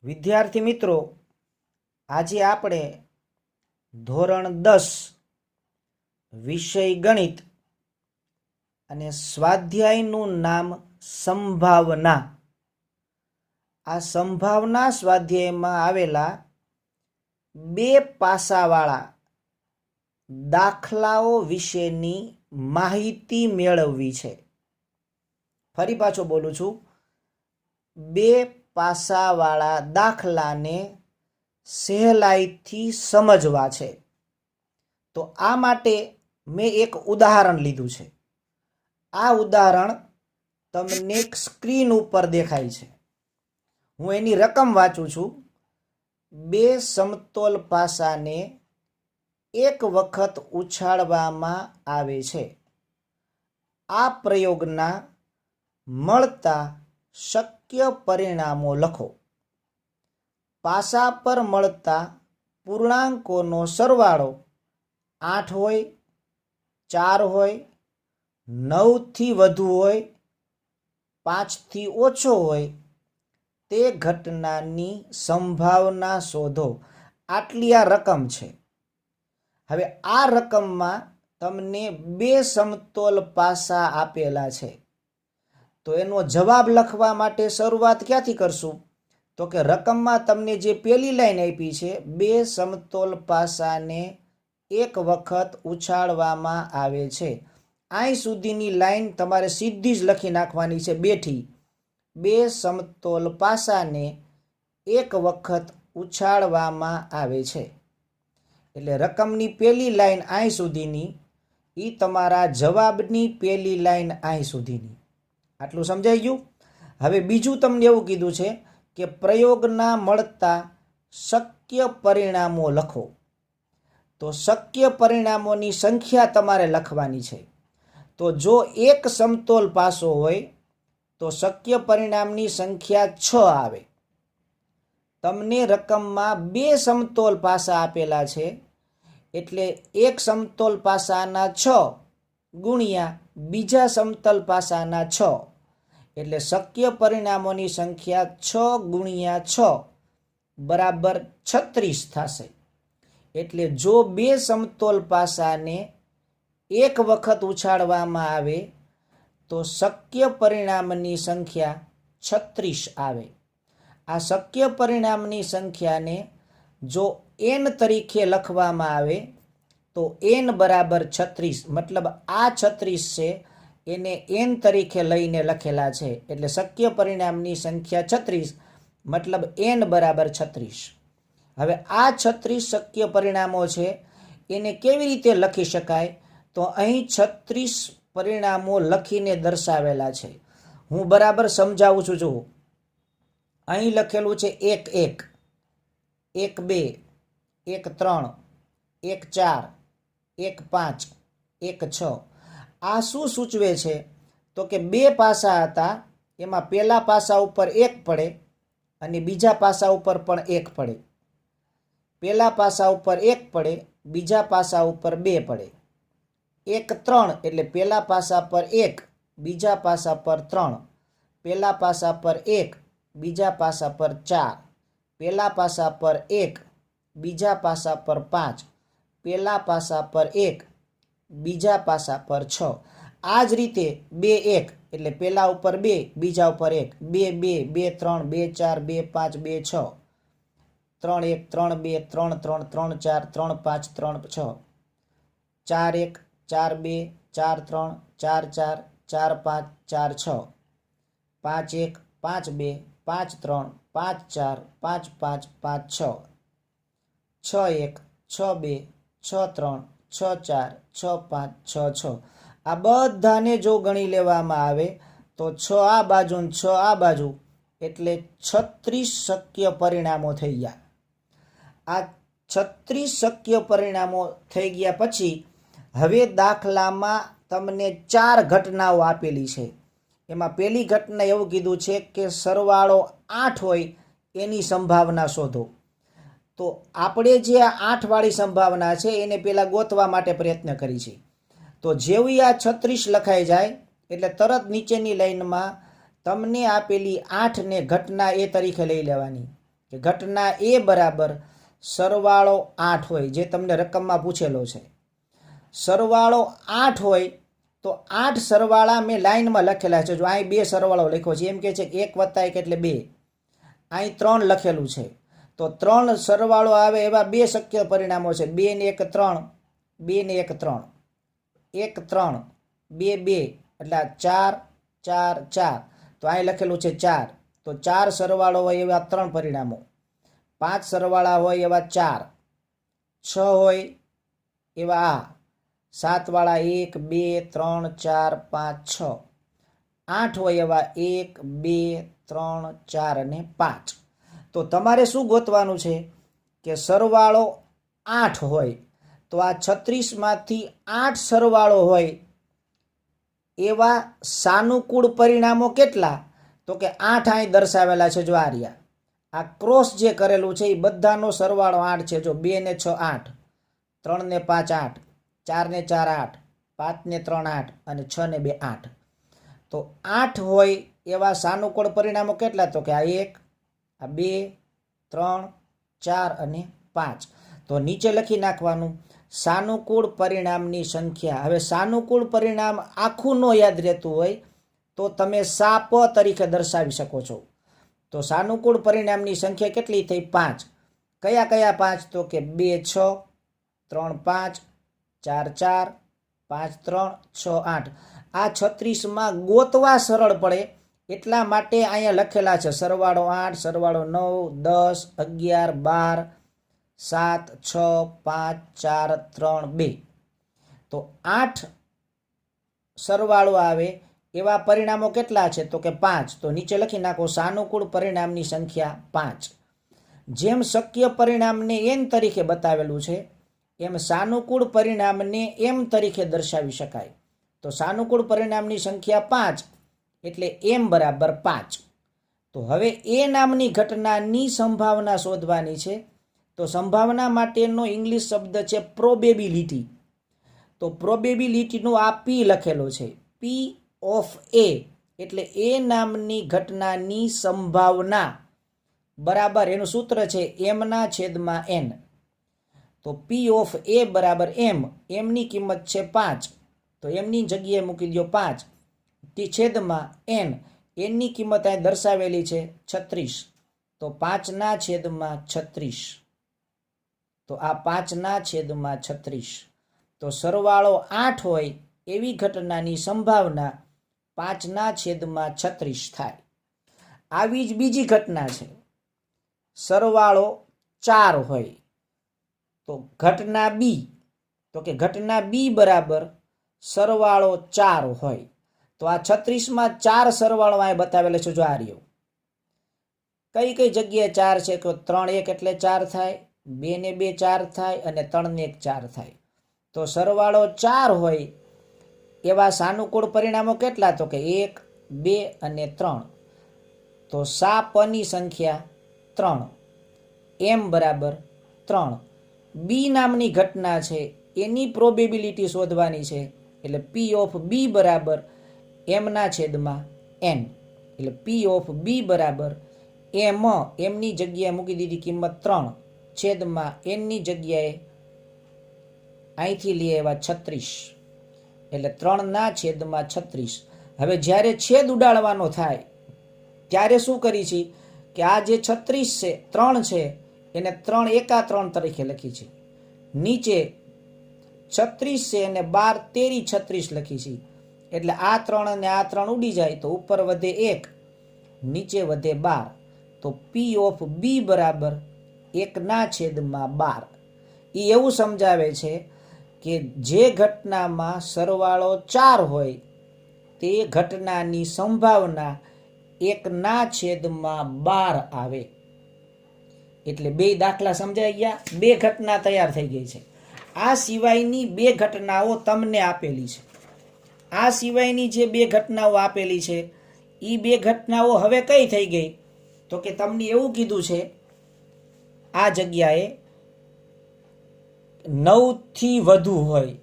વિદ્યાર્થી મિત્રો, આજે આપણે ધોરણ 10 વિષય ગણિત અને સ્વાધ્યાયનું નામ સંભાવના. આ સંભાવના સ્વાધ્યાયમાં આવેલા બે પાસાવાળા દાખલાઓ વિશેની માહિતી મેળવવી છે. ફરી પાછો બોલું છું, બે પાસાવાળા દાખલાને સહેલાઈથી સમજવા છે. તો આ માટે મેં એક ઉદાહરણ લીધું છે. આ ઉદાહરણ તમને સ્ક્રીન ઉપર દેખાય છે. હું એની રકમ વાંચું છું. બે સમતોલ પાસાને એક વખત ઉછાળવામાં આવે છે. આ પ્રયોગના મળતા શક્ય પરિણામો લખો. પાસા પર મળતા પૂર્ણાંકોનો સરવાળો 8 હોય, 4 હોય, 9 થી વધુ હોય, 5 થી ઓછો હોય તે ઘટનાની સંભાવના શોધો. આટલી આ રકમ છે. હવે આ રકમમાં તમને બે સમતોલ પાસા આપેલા છે. તો એનો જવાબ લખવા માટે શરૂઆત ક્યાંથી કરશું? તો કે રકમમાં તમને જે પહેલી લાઈન આપી છે, બે સમતોલ પાસાને એક વખત ઉછાળવામાં આવે છે, અહીં સુધીની લાઈન તમારે સીધી જ લખી નાખવાની છે બેઠી. બે સમતોલ પાસાને એક વખત ઉછાળવામાં આવે છે. એટલે રકમની પહેલી લાઈન અહીં સુધીની, એ તમારા જવાબની પહેલી લાઈન અહીં સુધીની. આટલું સમજાઈ ગયું? હવે બીજું તમને એવું કીધું છે કે પ્રયોગના મળતા શક્ય પરિણામો લખો. તો શક્ય પરિણામોની સંખ્યા તમારે લખવાની છે. તો જો એક સમતોલ પાસો હોય તો શક્ય પરિણામની સંખ્યા 6 આવે. તમને રકમમાં બે સમતોલ પાસા આપેલા છે, એટલે એક સમતોલ પાસાના 6 ગુણ્યા બીજા સમતોલ પાસાના 6, એટલે શક્ય પરિણામોની સંખ્યા 6 ગુણ્યા 6 બરાબર 36 થશે. એટલે જો બે સમતોલ પાસાને એક વખત ઉછાળવામાં આવે તો શક્ય પરિણામની સંખ્યા 36 આવે. આ શક્ય પરિણામની સંખ્યાને જો n તરીકે લખવામાં આવે તો n બરાબર 36, મતલબ આ 36 છે એને n તરીકે લઈને લખેલા છે. એટલે શક્ય પરિણામની સંખ્યા 36, મતલબ n બરાબર 36. હવે આ 36 શક્ય પરિણામો છે એને કેવી રીતે લખી શકાય? તો અહીં 36 પરિણામો લખીને દર્શાવેલા છે. હું બરાબર સમજાવું છું. જુઓ, અહીં લખેલું છે 1 1, 1 2, 1 3, 1 4, 1 5, 1 6. આ શું સૂચવે છે? તો કે બે પાસા હતા, એમાં પહેલા પાસા ઉપર 1 પડે અને બીજા પાસા ઉપર પણ 1 પડે. પહેલા પાસા ઉપર 1 પડે, બીજા પાસા ઉપર 2 પડે. 1 3 એટલે પહેલા પાસા પર 1, બીજા પાસા પર 3, પહેલા પાસા પર 1, બીજા પાસા પર 4, પહેલા પાસા પર 1, બીજા પાસા પર 5, પહેલા પાસા પર 1, બીજા પાસા પર 6. આ જ રીતે 2 1 એટલે પહેલા ઉપર 2, બીજા ઉપર 1, 2 2, 2 3, 2 4, 2 5, 2 6, 3 1, 3 2, 3 3, 3 4, 3 5, 3 6, 4 1, 4 2, 4 3, 4 4, 4 5, 4 6, 5 1, 5 2, 5 3, 5 4, 5 5, 5 6, 6 1, 6 2, 6 3, 6 4, 6 5, 6 6. આ બધાને જો ગણી લેવામાં આવે તો 6 આ બાજુ ને 6 આ બાજુ, એટલે 36 શક્ય પરિણામો થઈ ગયા. આ 36 શક્ય પરિણામો થઈ ગયા પછી હવે દાખલામાં તમને 4 ઘટનાઓ આપેલી છે. એમાં પહેલી ઘટના એવું કીધું છે કે સરવાળો 8 હોય એની સંભાવના શોધો. તો આપણે જે આ 8 વાળી સંભાવના છે એને પહેલાં ગોતવા માટે પ્રયત્ન કરી છે. તો જેવી આ 36 લખાઈ જાય એટલે તરત નીચેની લાઈનમાં તમને આપેલી 8 ને ઘટના એ તરીકે લઈ લેવાની. કે ઘટના એ બરાબર સરવાળો 8 હોય, જે તમને રકમમાં પૂછેલો છે. સરવાળો 8 હોય તો 8 સરવાળા મેં લાઈનમાં લખેલા છે. જો અહીં 2 સરવાળો લખ્યો છે, એમ કે છે કે 1 + 1 એટલે 2. અહીં 3 લખેલું છે, તો 3 સરવાળો આવે એવા 2 શક્ય પરિણામો છે. 2 ને 1 3, 2 ને 1 3, 1 3, 2 2, એટલે 4 4 4. તો અહીં લખેલું છે 4. તો 4 સરવાળો હોય એવા 3 પરિણામો, 5 સરવાળા હોય એવા 4, 6 હોય એવા આ, 7 વાળા 1 2 3 4 5 6, 8 હોય એવા 1 2 3 4 અને 5. તો તમારે શું ગોતવાનું છે કે સરવાળો 8 હોય તો આ 36માંથી 8 સરવાળો હોય એવા સાનુકૂળ પરિણામો કેટલા? તો કે 8 અહીં દર્શાવેલા છે. જો આ રહ્યા, આ ક્રોસ જે કરેલું છે એ બધાનો સરવાળો 8 છે. જો 2 ને 6 8, 3 ને 5 8, 4 ને 4 8, 5 ને 3 8 અને 6 ને 2 8. તો 8 હોય એવા સાનુકૂળ પરિણામો કેટલા? તો કે આ 1, આ 2, 3, 4 અને 5. તો નીચે લખી નાખવાનું સાનુકૂળ પરિણામની સંખ્યા. હવે સાનુકૂળ પરિણામ આખું ન યાદ રહેતું હોય તો તમે સાપ તરીકે દર્શાવી શકો છો. તો સાનુકૂળ પરિણામની સંખ્યા કેટલી થઈ? 5. કયા કયા 5? તો કે 2 6, 3 5, 4 4, 5 3, 6 8. આ 36માં ગોતવા સરળ પડે એટલા માટે અહીંયા લખેલા છે સરવાળો 8, સરવાળો 9, 10, 11, 12, 7 6 5 4 3 2. તો 8 સરવાળો આવે એવા પરિણામો કેટલા છે? તો કે 5. તો નીચે લખી નાખો સાનુકૂળ પરિણામની સંખ્યા 5. જેમ શક્ય પરિણામને n તરીકે બતાવેલું છે એમ સાનુકૂળ પરિણામને m તરીકે દર્શાવી શકાય. તો સાનુકૂળ પરિણામની સંખ્યા 5 એટલે m બરાબર 5. તો હવે એ નામની ઘટનાની સંભાવના શોધવાની છે. તો સંભાવના માટેનો ઇંગ્લિશ શબ્દ છે પ્રોબેબિલિટી. તો પ્રોબેબિલિટીનો આ p લખેલો છે, p ઓફ a, એટલે એ નામની ઘટનાની સંભાવના બરાબર એનું સૂત્ર છે m/n. તો p ઓફ a બરાબર m. mની કિંમત છે 5, તો mની જગ્યાએ મૂકી દો 5 છેદમાં n. nની કિંમત અહીં દર્શાવેલી છે 36, તો 5/36. તો આ 5/36. તો સરવાળો 8 હોય એવી ઘટનાની સંભાવના 5/36 થાય. આવી જ બીજી ઘટના છે, સરવાળો 4 હોય. તો ઘટના b, તો કે ઘટના b બરાબર સરવાળો 4 હોય. તો આ 36માં 4 સરવાળો અહીં બતાવેલો છે. જો આ રહ્યો, કઈ કઈ જગ્યાએ 4 છે? તો 3 1 એટલે 4 થાય, 2 ને 2 4 થાય અને 3 ને 1 4 થાય. તો સરવાળો 4 હોય એવા સાનુકૂળ પરિણામો કેટલા? તો કે 1 2 અને 3. તો સાપની સંખ્યા 3, m બરાબર 3. બી નામની ઘટના છે એની પ્રોબેબિલિટી શોધવાની છે, એટલે p ઓફ b બરાબર m/n. એટલે p ઓફ b બરાબર m. mની જગ્યાએ મૂકી દીધી કિંમત 3 છેદમાં nની જગ્યાએ અહીંથી લઈએ એવા 36, એટલે 3/36. હવે જ્યારે છેદ ઉડાડવાનો થાય ત્યારે શું કરી છે કે આ જે 36 છે 3 છે એને 3 એકા 3 તરીકે લખી છે. નીચે 36 છે એને 12 તેરી 36 લખી છે. એટલે આ 3 અને આ 3 ઉડી જાય તો ઉપર વધે 1, નીચે વધે 12. તો p ઓફ b બરાબર 1/12. એ એવું સમજાવે છે કે જે ઘટનામાં સરવાળો 4 હોય તે ઘટનાની સંભાવના 1/12 આવે. એટલે 2 દાખલા સમજાઈ ગયા, 2 ઘટના તૈયાર થઈ ગઈ છે. આ સિવાયની 2 ઘટનાઓ તમને આપેલી છે. આ સિવાયની જે 2 ઘટનાઓ આપેલી છે એ 2 ઘટનાઓ હવે કઈ થઈ ગઈ? તો કે તમને એવું કીધું છે આ જગ્યાએ 9 થી વધુ હોય,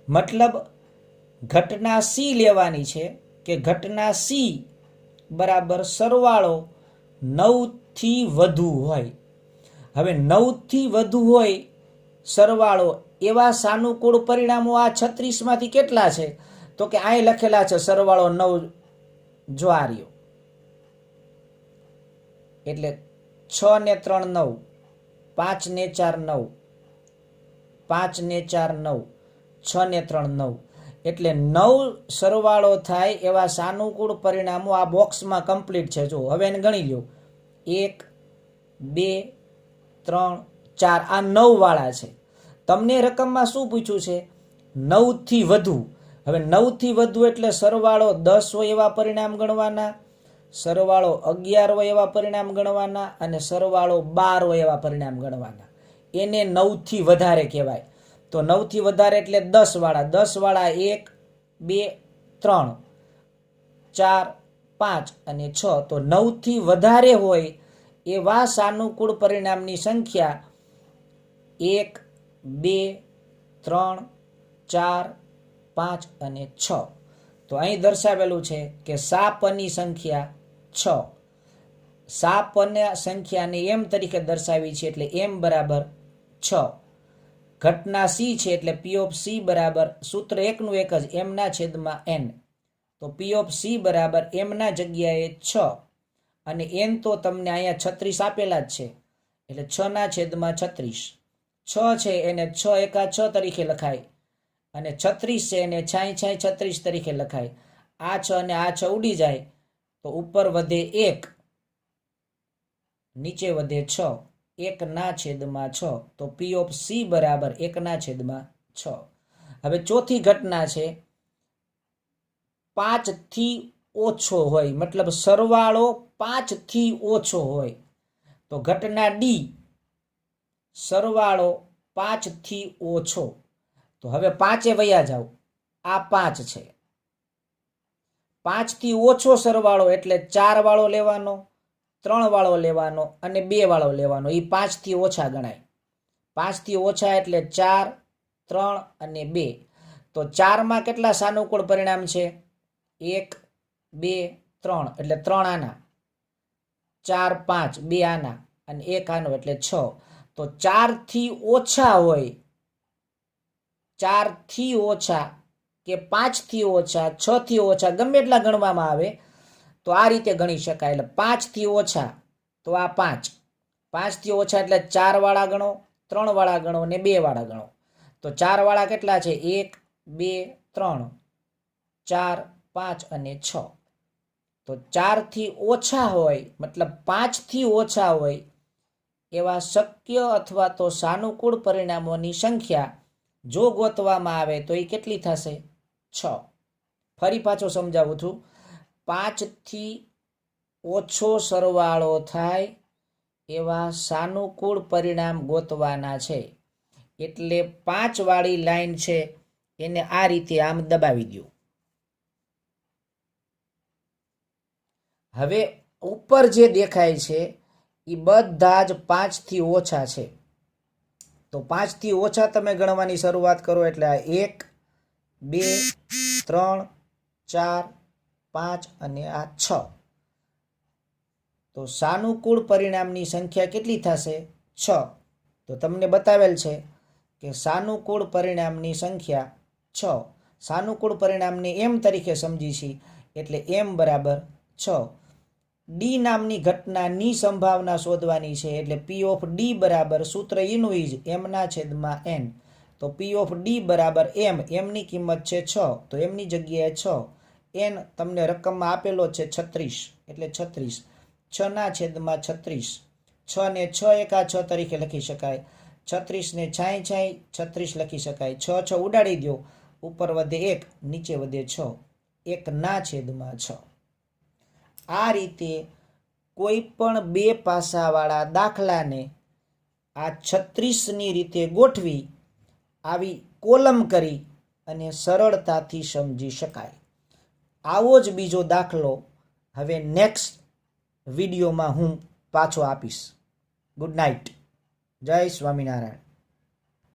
મતલબ ઘટના c લેવાની છે કે ઘટના c બરાબર સરવાળો 9 થી વધુ હોય. હવે 9 થી વધુ હોય સરવાળો એવા સાનુકૂળ પરિણામો આ 36 માંથી કેટલા છે? તો કે અહીં લખેલા છે સરવાળો 9 જો આ રહ્યો. એટલે 6 ને 3 9, 5 ને 4 9, 5 ને 4 9, 6 ને 3 9. એટલે 9 સરવાળો થાય એવા સાનુકૂળ પરિણામો આ બોક્સમાં કમ્પ્લીટ છે. જો હવે એને ગણી લ્યો. 1 2 3 4 આ 9 વાળા છે. તમને રકમમાં શું પૂછ્યું છે? 9 થી વધુ. હવે 9 થી વધુ એટલે સરવાળો 10 હોય એવા પરિણામ ગણવાના, સરવાળો 11 હોય એવા પરિણામ ગણવાના અને સરવાળો 12 હોય એવા પરિણામ ગણવાના. એને 9 થી વધારે કહેવાય. તો 9 થી વધારે એટલે 10 વાળા. 10 વાળા 1 2 3 4 5 અને 6. તો 9 થી વધારે હોય એવા સાનુકૂળ પરિણામની સંખ્યા 1 2 3 4 5 અને 6. તો અહીં દર્શાવેલું છે કે સાપની સંખ્યા 6. સાપની સંખ્યાને એમ તરીકે દર્શાવી છે એટલે એમ બરાબર 6. ઘટના સી છે એટલે પી ઓફ સી બરાબર સૂત્ર એકનું એક જ એમના છેદમાં એન. તો પી ઓફ સી બરાબર એમના જગ્યાએ 6 અને એન તો તમને અહીંયા 36 આપેલા જ છે એટલે 6 ના છેદમાં 36. 6 છે એને 6 એકા 6 તરીકે લખાય અને 36 છે એને 6 36 તરીકે લખાય. આ 6 અને આ 6 ઉડી જાય તો ઉપર વધે 1, નીચે વધે 6. 1 ના છેદમાં 6. તો પી ઓફ સી બરાબર 1 ના છેદમાં 6. હવે ચોથી ઘટના છે 5 થી ઓછો હોય, મતલબ સરવાળો 5 થી ઓછો હોય. તો ઘટના ડી સરવાળો 5 થી ઓછો. તો હવે 5 વયા જાવ. આ 5 છે. 5 થી ઓછો સરવાળો એટલે 4 વાળો લેવાનો, 3 વાળો લેવાનો અને 2 વાળો લેવાનો. એ 5 થી ઓછા ગણાય. 5 થી ઓછા એટલે 4 3 અને 2. તો 4માં કેટલા સાનુકૂળ પરિણામ છે? 1 2 3 એટલે 3 આના, 4 5 2 આના અને 1 આનો એટલે 6. તો 4 થી ઓછા હોય, 4 થી ઓછા કે 5 થી ઓછા, 6 થી ઓછા ગમે એટલા ગણવામાં આવે તો આ રીતે ગણી શકાય. એટલે 5 થી ઓછા તો આ 5, 5 થી ઓછા એટલે 4 વાળા ગણો, 3 વાળા ગણો ને 2 વાળા ગણો. તો 4 વાળા કેટલા છે? 1 2 3 4 5 અને 6. તો 4 થી ઓછા હોય મતલબ 5 થી ઓછા હોય એવા શક્ય અથવા તો સાનુકૂળ પરિણામોની સંખ્યા જો ગોતવામાં આવે તો એ કેટલી થશે? 6. ફરી પાછો સમજાવું છું. 5 થી ઓછો સરવાળો થાય એવા સાનુકૂળ પરિણામ ગોતવાના છે. એટલે 5 વાળી લાઈન છે એને આ રીતે આમ દબાવી દો. હવે ઉપર જે દેખાય છે એ બધા જ 5 થી ઓછા છે. તો 5 થી ઓછા તમે ગણવાની શરૂઆત કરો એટલે આ 1 2 3 4 5 અને આ 6. તો સાનુકૂળ પરિણામની સંખ્યા કેટલી થશે? 6. તો તમને બતાવેલ છે કે સાનુકૂળ પરિણામની સંખ્યા 6. સાનુકૂળ પરિણામને એમ તરીકે સમજી છીએ એટલે એમ બરાબર 6. ડી નામની ઘટનાની સંભાવના શોધવાની છે એટલે પી ઓફ ડી બરાબર સૂત્ર એનું જ એમના છેદમાં એન. તો પી ઓફ ડી બરાબર એમ, એમની કિંમત છે 6 તો એમની જગ્યાએ 6. એન તમને રકમમાં આપેલો છે 36 એટલે 36. 6 ના છેદમાં 36. 6 ને 6 એકા 6 તરીકે લખી શકાય. 36 ને 6 36 લખી શકાય. 6 6 ઉડાડી દો, ઉપર વધે 1, નીચે વધે 6. 1 ના છેદમાં 6. આ રીતે કોઈ પણ બે પાસાવાળા દાખલાને આ 36ની રીતે ગોઠવી આવી કોલમ કરી અને સરળતાથી સમજી શકાય. આવો જ બીજો દાખલો હવે નેક્સ્ટ વિડીયોમાં હું પાછો આપીશ. Good night. જય સ્વામિનારાયણ.